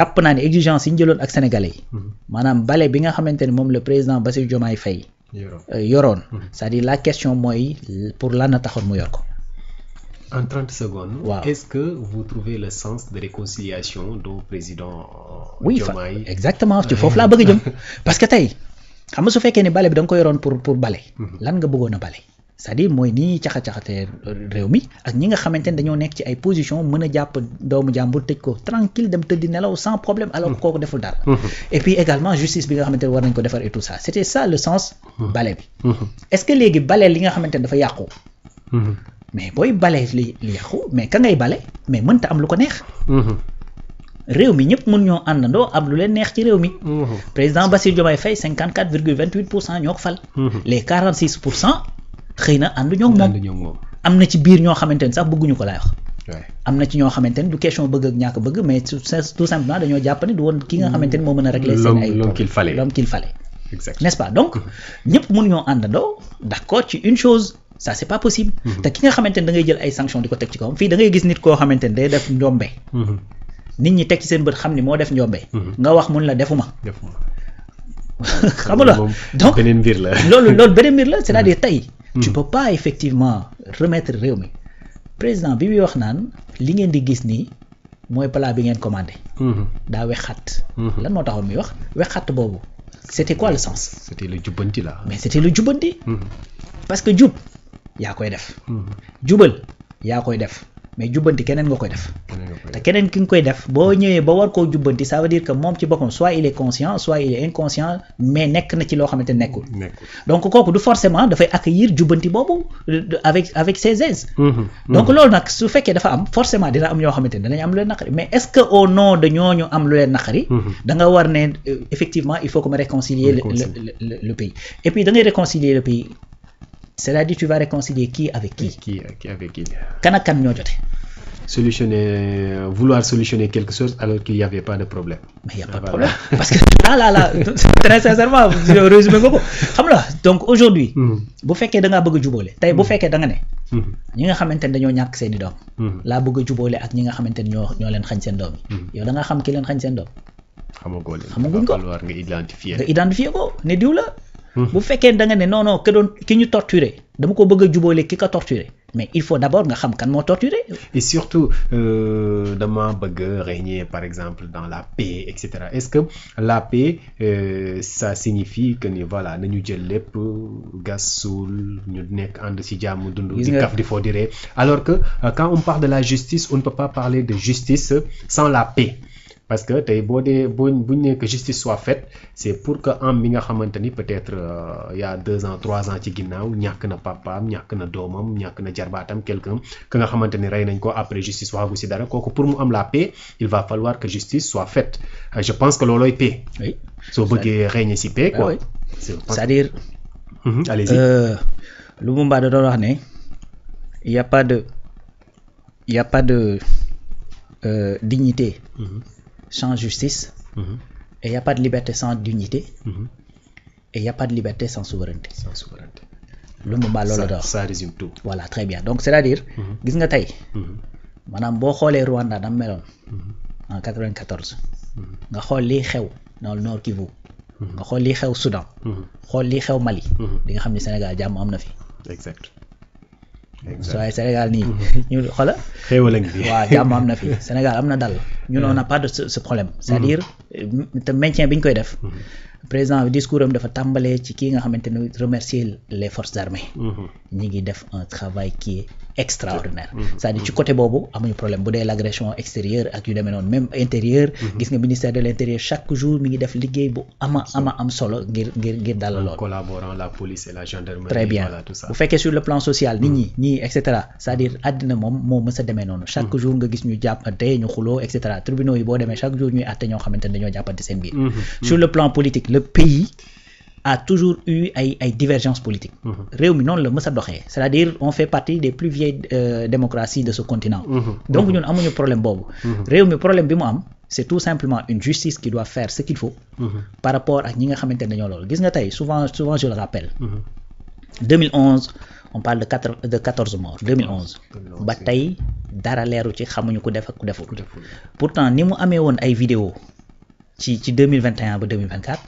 jàpp naa ne exigence yi ñu jëloon ak sénégalais yi maanaam bale bi nga xamante ne moom le président Bassirou Diomaye Faye yoroon c'est-à-dire la question mooy pour lan na taxoon mu yor ko. En 30 secondes, wow. Est-ce que vous trouvez le sens de réconciliation du président Diomaye? Exactement, ci foofu laa bëgg jëm parce que tey xam nga su fekkee ni bale bi da nga ko yoroon pour bale lan nga bëggoon a bale c'est-à-dire mooy ni ñuy caxa-caxatee réew mi ak ñi nga xamante ne dañoo nekk ci ay position mën a jàpp doomu jàmbur tëj ko tranquille dem tëddi nelaw sans problème alors que kooku deful dara et puis également justice bi nga xamante ne war nañ ko defar et tout ça c'était ça le sens bale bi est-ce que léegi bale li nga xamante ne dafa yàqu mais booy bale li yàqu mais ka ngay bale mais mënta am lu ko neex réew mi ñëpp mën ñoo àndandoo am lu leen neex ci réew mi président Bassirou Diomaye Faye 54,28% ñoo ko fal les 46% xëy na ànduñoo moom am na ci biir ñoo xamante ne sax bëgguñu ko laay wax am na ci ñoo xamante ne du question bëgg ak ñàkk bëgg mais tout simplement dañoo jàpp ne du woon ki nga xamante ne moo mën a régler seen ay l'homme qu'il fallait n'est-ce pas donc ñëpp mën ñoo àndandoo d'accord ci une chose ça c'est pas possible te ki nga xamante ne da ngay jël ay sanctions di ko teg ci kawam fii da ngay gis nit koo xamante ne day def njombe nit ñi teg ci seen bët xam ni moo def njombe nga wax mun la defuma xam nga donc beneen mbir la loolu beneen mbir la c'est-à-dire tey tu peux pas effectivement remettre réew mi président bi muy wax naan li ngeen di gis nii mooy plat bi ngeen commandé daa wexxat lan moo taxoon muy wax wexxat boobu c'était quoi le sens c'était le jubbanti là mais c'était le jubbanti parce que jub yaa koy def jubal yaa koy def mais jubbanti keneen nga koy def te keneen ki nga koy def boo ñëwee ba war koo jubbanti ça veut dire que moom ci boppam soit il est conscient soit il est inconscient mais nekk na ci loo xamante nekkul donc kooku du forcément dafay accueillir jubbanti boobu avec ses aises donc loolu nag su fekkee dafa am forcément dina am ñoo xamante ne danañ am lu leen naqari mais est-ce que au nom de ñooñu am lu leen naqari da nga war ne effectivement il faut que ma réconcilier le pays et puis da ngay réconcilier le pays c'est-à-dire tu vas réconcilier qui avec qui avec qui kan ak kan ñoo jote vouloir solutionner quelque chose alors qu'il n'y avait pas de problème. Mais il n'y a pas de problème. Parce que là, très sincèrement, résumé nga ko xam nga donc aujourd'hui bu fekkee da ngaa bëgg a jubóole tey bu fekkee da nga ne ñi nga xamante ne dañoo ñàkk seeni doom laa bëgg a jubóole ak ñi nga xamante ne ñoo leen xañ seen doom yi yow da nga xam ki leen xañ seen doom xamaguñ ko nga identifier ko ne diw la bu fekkee da nga ne non ki ñu torturé dama ko bëgg a jubóole ki ko torturé mais il faut d'abord nga xam kan moo torturé. Et surtout dama bëgg régner par exemple dans la paix et cetera est-ce que la paix ça signifie que ni voilà nañu jël lépp gas suul ñu nekk ànd ci jàmm dund di kaf di foo di ree alors que quand on parle de la justice on ne peut pas parler de justice sans la paix parce que tey buñ ne que justice soit faite c'est pour que am mi nga xamante ni peut-être il y a 2 ans 3 ans ci ginnaaw ñàkk na papaam ñàkk na doomam ñàkk na jarbaatam quelqu'un que nga xamante ni rey nañ ko après justice waxagu ci dara kooku pour mu am la paix il va falloir que justice soit faite je pense que loolooy paix soo bëggee régner ci paix quoi c'est-à-dire allez-y Lumumba da doon wax ne il y a pas de dignité sans justice et il y a pas de liberté sans dignité et il y a pas de liberté sans souveraineté Lumumba loolu la ça résume tout voilà très bien donc c'est-à-dire gis nga tey maanaam boo xoolee Rwanda dam meloon en 94 nga xool lii xew dans le Nord Kivu nga xool lii xew Soudan xool lii xew Mali di nga xam ni Sénégal jàmm am na fi exact waaye Sénégal nii ñu xoola xéewal a ngi fi waaw jàmm am na fi Sénégal am na dal ñun on n'a pas de ce problème c'est-à-dire te maintien bi ñu koy def président bi discours am dafa tàmbalee ci kii nga xamante ne remercier les forces armées ñi ngi def un travail qui est extraordinaire c'est-à-dire ci côté boobu amuñu problème bu dee l'agression extérieure ak yu demee noonu même intérieur gis nga ministère de l'intérieur chaque jour mi ngi def liggéey bu am solo ngir dalal lool collaborant la police et la gendarmerie très bien bu fekkee sur le plan social nit ñi et cetera c'est-à-dire àddina moom moo mës a demee noonu chaque jour nga gis ñu jàppante ñu xuloo et cetera tribunaux yi boo demee chaque jour ñuy àtte ñoo xamante ne dañoo jàppante seen biir sur le plan politique le pays a toujours eu ay divergences politiques réew mi noonu la mës a doxee c'est-à-dire on fait partie des plus vieilles démocraties de ce continent donc ñun amuñu problème boobu réew mi problème bi mu am c'est tout simplement une justice qui doit faire ce qu'il faut par rapport ak ñi nga xamante ne dañoo loolu gis nga tey souvent je le rappelle 2011 on parle de 14 morts 2011 ba tey dara leeru ci xamuñu ku def ak ku deful pourtant ni mu amee woon ay vidéo ci 2021 ba 2024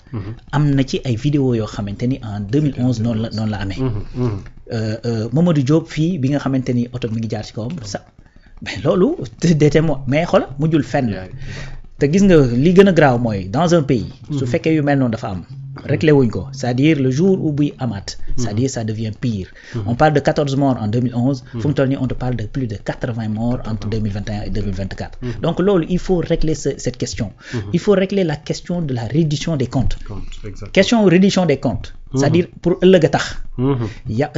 am na ci ay vidéo yoo xamante ni en 2011 noonu la amee Mamadou Diop fii bi nga xamante ni oto mi ngi jaar ci kawam sax mais loolu des témoins mais xoolal mujjul fenn te gis nga li gën a graaw mooy dans un pays su fekkee yu mel noonu dafa am réglé wuñ ko c'est-à-dire le jour où buy amaat c'est-à-dire ça devient pire on parle de 14 morts en 2011 fu mu toll nii on te parle de plus de 80 morts entre 2021 et 2024 donc loolu il faut régler cette question il faut régler la question de la reddition des comptes question reddition des comptes c'est-à-dire pour ëllëg a tax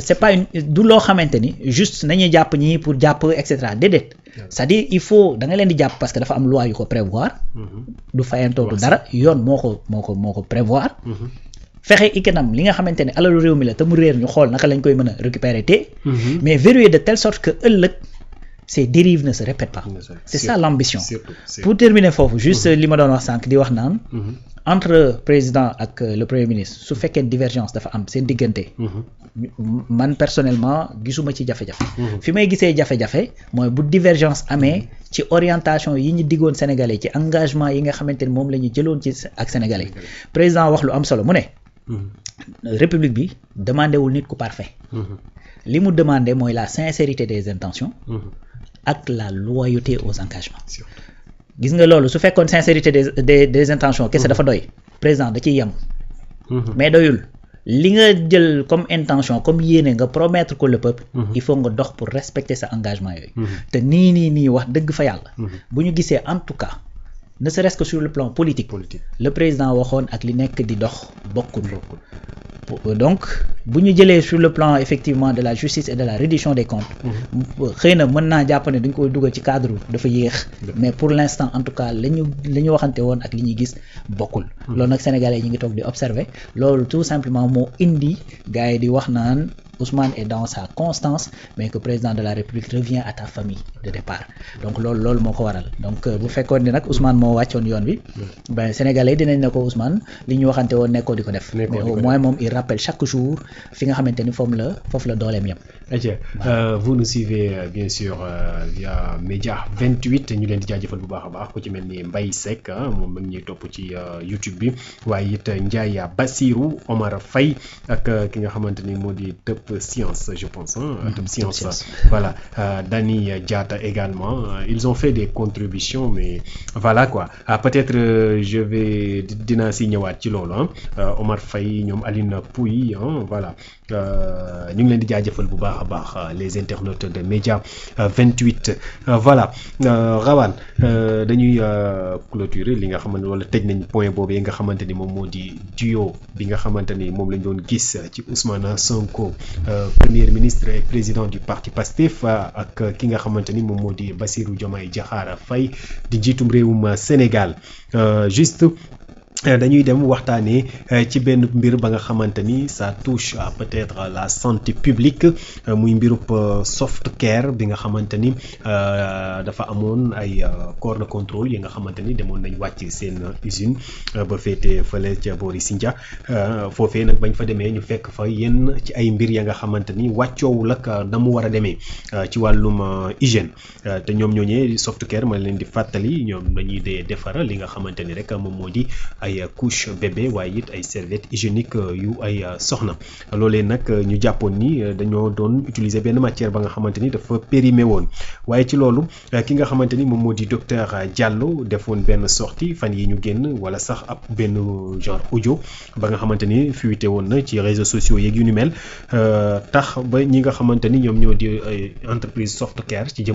c'est pas une du loo xamante ni juste nañuy jàpp ñii pour jàpp et cetera déedéet c'est-à-dire il faut da nga leen di jàpp parce que dafa am loi yu ko prévoir du fayantoo du dara yoon moo ko prévoir fexe ikanam li nga xamante ne alalu réew mi la te mu réer ñu xool naka lañ koy mën a récupérer te mais verrouiller de telle sorte que ëllëg ces dérives ne se répètent pas c'est ça l'ambition pour terminer foofu juste li ma doon wax sànq di wax naan entre président ak le premier ministre su fekkee divergence dafa am seen diggante man personnellement gisuma ci jafe-jafe fi may gisee jafe-jafe mooy bu divergence amee ci orientation yi ñu diggoon sénégalais ci engagement yi nga xamante ni moom la ñu jëloon ci ak sénégalais président wax lu am solo mu ne république bi demandé wul nit ku parfait li mu demandé mooy la sincérité des intentions ak la loyauté aux engagements gis nga loolu su fekkoon sincérité des intentions kese dafa doy président da ciy yem mais doyul li nga jël comme intention comme yéene nga promettre ko le peuple il faut nga dox pour respecter sa engagement yooyu te nii wax dëgg fa yàlla bu ñu gisee en tout cas ne serait-ce que sur le plan politique le président waxoon ak li nekk di dox bokkul donc bu ñu jëlee sur le plan effectivement de la justice et de la reddition des comptes xëy na mën naa jàpp ne dañ koy dugal ci cadre dafa yéex mais pour l'instant en tout cas la ñu waxante woon ak li ñuy gis bokkul loolu nag sénégalais ñu ngi toog di observer loolu tout simplement moo indi gars yi di wax naan Ousmane est dans sa constance mais que président de la République revient à ta famille de départ donc loolu moo ko waral donc bu fekkoon ni nag Ousmane moo wàccoon yoon bi ben sénégalais dinañ ne ko Ousmane li ñu waxante woon nekkoo di ko def mais au moins moom il rappelle chaque jour fi nga xamante ni foofu la dooleem yem. Vous nous suivez bien sûr via Média 28 ñu leen di jaajëfal bu baax a baax ku ci mel ni Mbaye Seck moom mu ngi ñuy topp ci YouTube bi waaye it Ndiaye Bassirou Omar Faye ak ki nga xamante ni moo di Top Science je pense Top Science voilà Dani Diatta également ils ont fait des contributions mais voilà quoi peut-être je vais dinaa si ñëwaat ci loolu Omar Faye ñoom Aline Pouy voilà ñu ngi leen di jaajëfal bu baax a baax les internautes de Média 28 voilà Rawane dañuy clôturer li nga xamante wala tëj nañ point boobu yi nga xamante ni moom moo di duo bi nga xamante ni moom lañ doon gis ci Ousmane Sonko premier ministre et président du parti PASTEF ak ki nga xamante ni moom moo di Bassirou Diomaye Diakhar Faye di njiitum réewum Sénégal juste dañuy dem waxtaanee ci benn mbir ba nga xamante ni ça touche à peut-être la santé publique muy mbirub soft care bi nga xamante ni dafa amoon ay corps de contrôle yi nga xamante ni demoon nañ wàcc seen usine ba féete fële ca boori Sindia foofee nag bañ fa demee ñu fekk fa yenn ci ay mbir ya nga xamante ni wàccoowul ak na mu war a demee ci wàllum hygiène te ñoom ñooñee soft care ma leen di fàttali ñoom dañuy dee defara li nga xamante ni rek moom moo di ay couche bébé waaye it ay serviette hygiénique yu ay soxna loolee nag ñu jàppoon ni dañoo doon utiliser benn matière ba nga xamante ni dafa périmé woon waaye ci loolu ki nga xamante ni moom moo di docteur Diallo defoon benn sortie fan yi ñu génn wala sax ab benn genre audio ba nga xamante ni fuité woon na ci réseaux sociaux yeeg yu ni mel tax ba ñi nga xamante ni ñoom ñoo di entreprise soft care ci